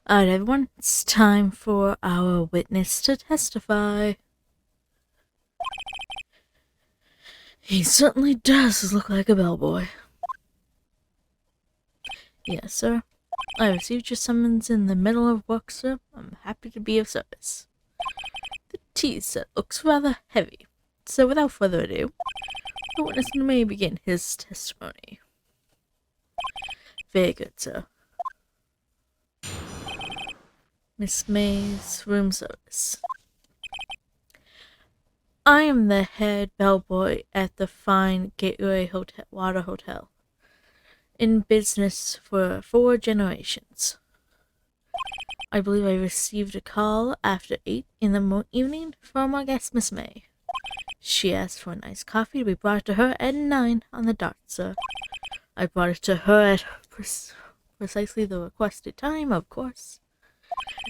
Alright, everyone, it's time for our witness to testify. He certainly does look like a bellboy. Yes, sir. I received your summons in the middle of work, sir. I'm happy to be of service. The tea set looks rather heavy, so without further ado, the witness may begin his testimony. Very good, sir. Miss May's room service. I am the head bellboy at the fine Gateway Water Hotel, in business for 4 generations. I believe I received a call after 8 in the evening from our guest, Miss May. She asked for a nice coffee to be brought to her at 9 on the dot, sir. I brought it to her at precisely the requested time, of course,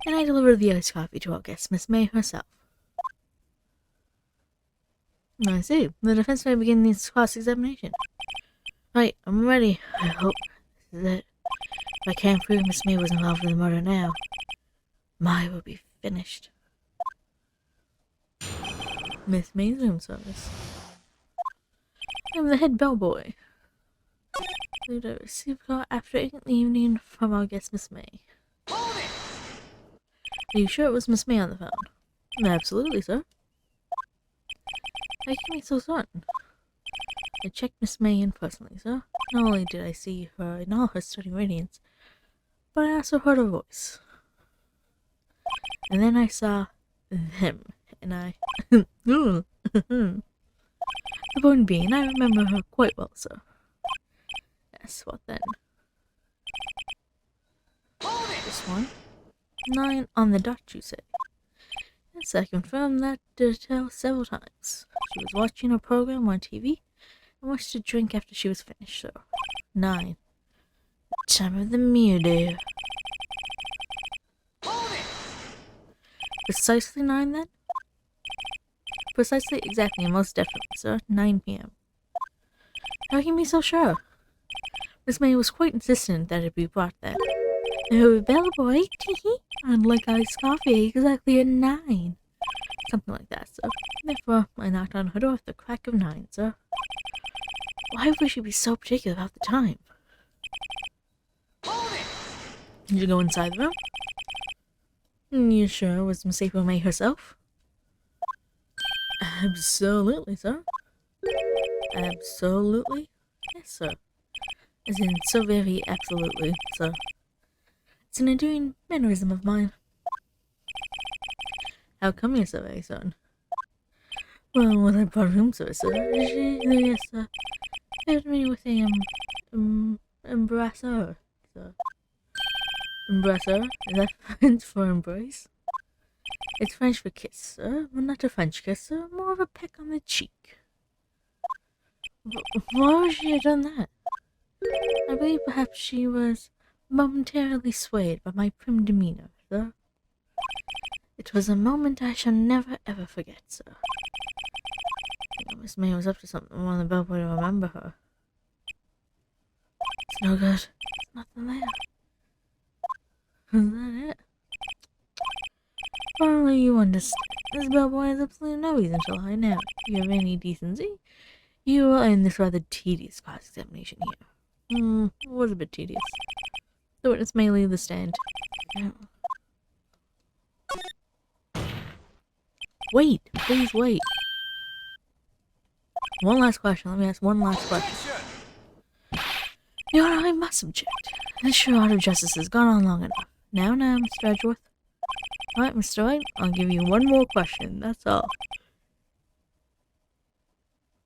and I delivered the iced coffee to our guest, Miss May herself. I see. The defense may begin this cross-examination. Right, I'm ready. I hope that if I can't prove Miss May was involved in the murder now, my will be finished. Miss May's room service. I'm the head bellboy. I received a call after 8 in the evening from our guest, Miss May. Are you sure it was Miss May on the phone? Absolutely, sir. How can you be so certain? I checked Miss May in personally, sir. Not only did I see her in all her stunning radiance, but I also heard her voice. And then I saw them, and I... The point being, I remember her quite well, sir. Yes, what then? This one? 9 on the dot, you say? Yes, I confirmed that detail several times. She was watching a program on TV and wished to drink after she was finished, sir. 9. Time of the meal, dear. Precisely 9, then? Precisely, exactly, most definitely, sir. 9 p.m. How can you be so sure? Miss May was quite insistent that it be brought there. Oh, bellboy, teehee. I'd like iced coffee exactly at 9. Something like that, sir. Therefore, I knocked on her door at the crack of 9, sir. Why would she be so particular about the time? Did you go inside the room? You sure it was Miss April May herself? Absolutely, sir. Absolutely? Yes, sir. As in, so very absolutely, sir. It's an enduring mannerism of mine. How come you're so very certain? Well, when I brought room service, sir, yes, sir, favored me with a, embrasseur, sir. Embrasseur? Is that French for embrace? It's French for kiss, sir, but not a French kiss, sir, more of a peck on the cheek. Why would she have done that? I believe perhaps she was momentarily swayed by my prim demeanor, sir. It was a moment I shall never ever forget, sir. Miss May was up to something. I wanted the bellboy to remember her. It's no good. There's nothing there. Is that it? Finally, you understand. This bellboy has absolutely no reason to lie now. If you have any decency, you will end this rather tedious cross-examination here. It was a bit tedious. The witness may leave the stand. Wait! Please wait. One last question. Let me ask one last question. Your Honor, I must object. This charade of justice has gone on long enough. Now, Mr. Edgeworth. Alright, Mr. Wright, I'll give you one more question, that's all.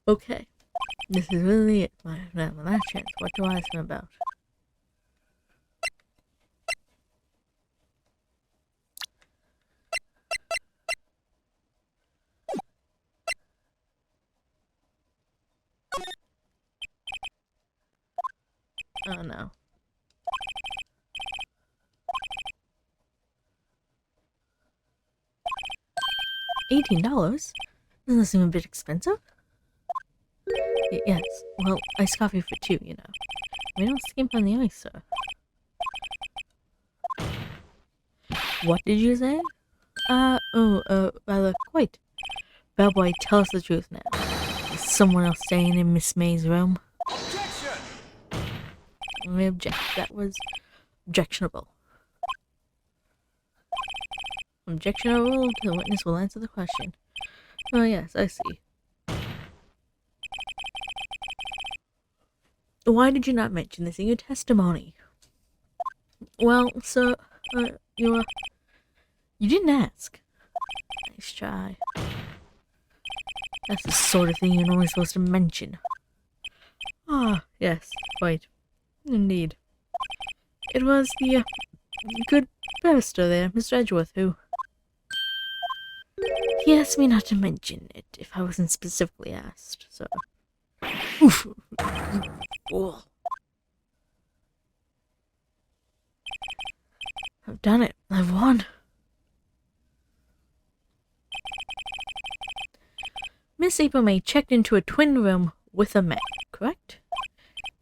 Okay. This is really it. My last chance. What do I ask him about? Oh no. $18? Doesn't that seem a bit expensive? Yes. Well, iced coffee for 2, you know. We don't skimp on the ice, sir. What did you say? Rather, quite. Bellboy, tell us the truth now. Is someone else staying in Miss May's room? Objection! We object. That was objectionable. Objectionable. The witness will answer the question. Oh yes, I see. Why did you not mention this in your testimony? Well, sir, you didn't ask. Nice try. That's the sort of thing you're only supposed to mention. Ah, yes, quite. Indeed. It was the, good barrister there, Mr. Edgeworth, who... He asked me not to mention it if I wasn't specifically asked, so... Oof. Oh. I've done it. I've won. Miss April May checked into a twin room with a man, correct?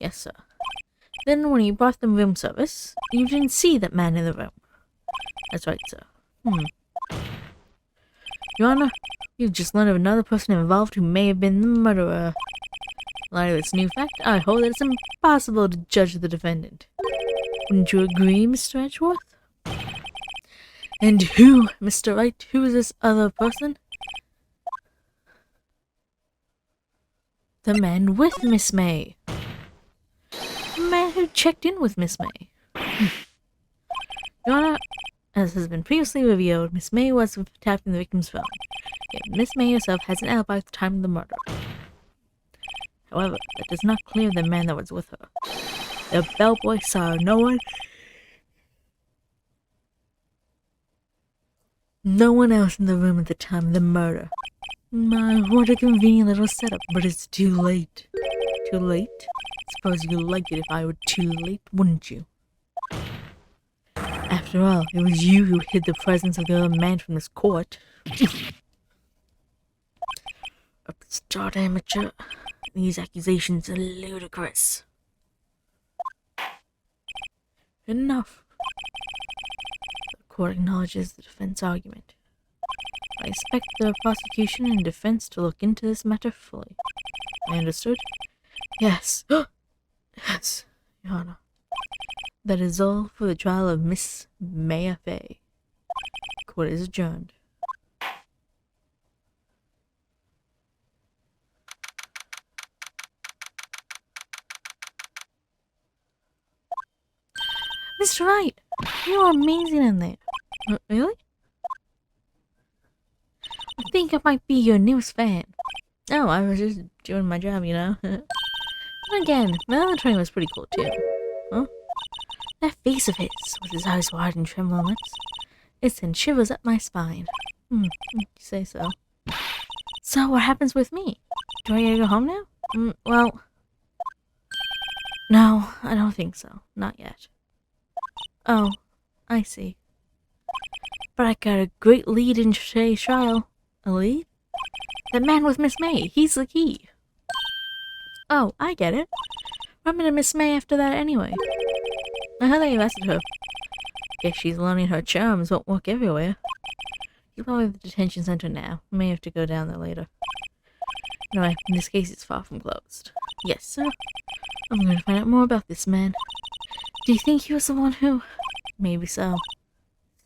Yes, sir. Then when you brought them room service, you didn't see that man in the room. That's right, sir. Your Honor, you've just learned of another person involved who may have been the murderer. In light of this new fact, I hold that it's impossible to judge the defendant. Wouldn't you agree, Mr. Edgeworth? And who, Mr. Wright, who is this other person? The man with Miss May. The man who checked in with Miss May. Your Honor, as has been previously revealed, Miss May was tapping the victim's phone. Yet Miss May herself has an alibi at the time of the murder. However, that does not clear the man that was with her. The bellboy saw no one else in the room at the time of the murder. My, what a convenient little setup, but it's too late. Too late? Suppose you'd like it if I were too late, wouldn't you? After all, it was you who hid the presence of the other man from this court. Upstart amateur. These accusations are ludicrous. Enough. The court acknowledges the defense argument. I expect the prosecution and defense to look into this matter fully. I understood? Yes. Yes, Your Honor. That is all for the trial of Miss Maya Fay. Court is adjourned. Mr. Wright, you are amazing in there. Really? I think I might be your newest fan. Oh, I was just doing my job, you know. And again, my other train was pretty cool too. Huh? That face of his, with his eyes wide and trembling lips, it sent shivers up my spine. You say so. So what happens with me? Do I get to go home now? Well... No, I don't think so. Not yet. Oh, I see. But I got a great lead in today's trial. A lead? That man with Miss May, he's the key. Oh, I get it. What happened to Miss May after that anyway? I heard they arrested her. Guess she's learning her charms won't work everywhere. She's probably at the detention center now. May have to go down there later. Anyway, this case is far from closed. Yes, sir. I'm going to find out more about this man. Do you think he was the one who... Maybe so.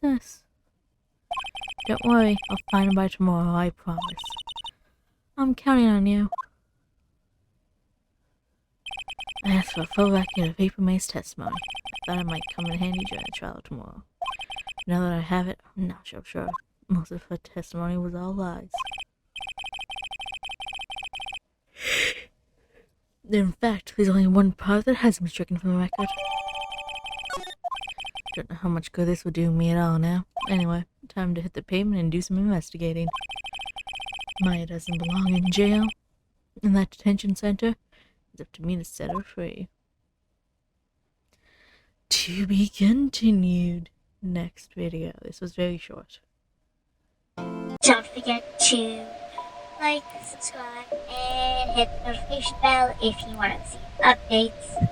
Yes. Don't worry, I'll find him by tomorrow, I promise. I'm counting on you. I asked for a full record of April May's testimony. I thought it might come in handy during the trial tomorrow. Now that I have it, I'm not so sure. Most of her testimony was all lies. In fact, there's only one part that hasn't been stricken from the record. Don't know how much good this will do me at all now. Anyway, time to hit the pavement and do some investigating. Maya doesn't belong in jail. In that detention center, it's up to me to set her free. To be continued. Next video. This was very short. Don't forget to like, subscribe, and hit the notification bell if you want to see updates.